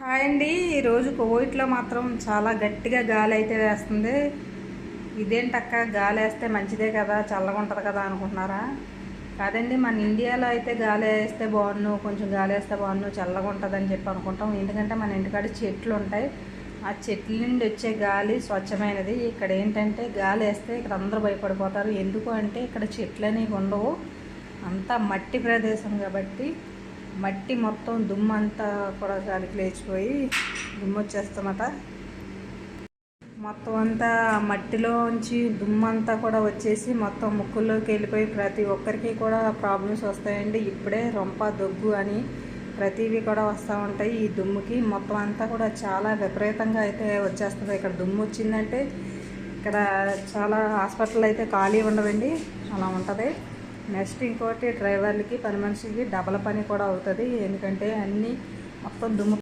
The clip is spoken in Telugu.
హాయ్ అండి. ఈరోజు కోవిట్లో మాత్రం చాలా గట్టిగా గాలి అయితే వేస్తుంది. ఇదేంటక్క గాలి వేస్తే మంచిదే కదా, చల్లగా ఉంటుంది కదా అనుకుంటున్నారా? కాదండి, మన ఇండియాలో అయితే గాలి వేస్తే బాగున్ను, కొంచెం గాలి వేస్తే బాగున్ను, చల్లగా ఉంటుంది అని చెప్పి అనుకుంటాం. ఎందుకంటే మన ఇంటికాడ చెట్లు ఉంటాయి. ఆ చెట్ల నుండి వచ్చే గాలి స్వచ్ఛమైనది. ఇక్కడ ఏంటంటే గాలి వేస్తే ఇక్కడ అందరూ భయపడిపోతారు. ఎందుకు అంటే ఇక్కడ చెట్లు అనేవి ఉండవు, అంతా మట్టి ప్రదేశం కాబట్టి మట్టి మొత్తం దుమ్మంతా కూడా గాలికి లేచిపోయి దుమ్ము వచ్చేస్తామట. మొత్తం అంతా మట్టిలోంచి దుమ్మంతా కూడా వచ్చేసి మొత్తం ముక్కుల్లోకి వెళ్ళిపోయి ప్రతి ఒక్కరికి కూడా ప్రాబ్లమ్స్ వస్తాయండి. ఇప్పుడే రొంప దగ్గు అని ప్రతివి కూడా వస్తూ ఉంటాయి. ఈ దుమ్ముకి మొత్తం అంతా కూడా చాలా విపరీతంగా అయితే వచ్చేస్తుంది. ఇక్కడ దుమ్ము వచ్చిందంటే ఇక్కడ చాలా హాస్పిటల్ అయితే ఖాళీ ఉండవండి, అలా ఉంటుంది. నెక్స్ట్ ఇంకోటి డ్రైవర్లకి, పని మనిషికి డబల్ పని కూడా అవుతుంది. ఎందుకంటే అన్నీ మొత్తం దుమ్ము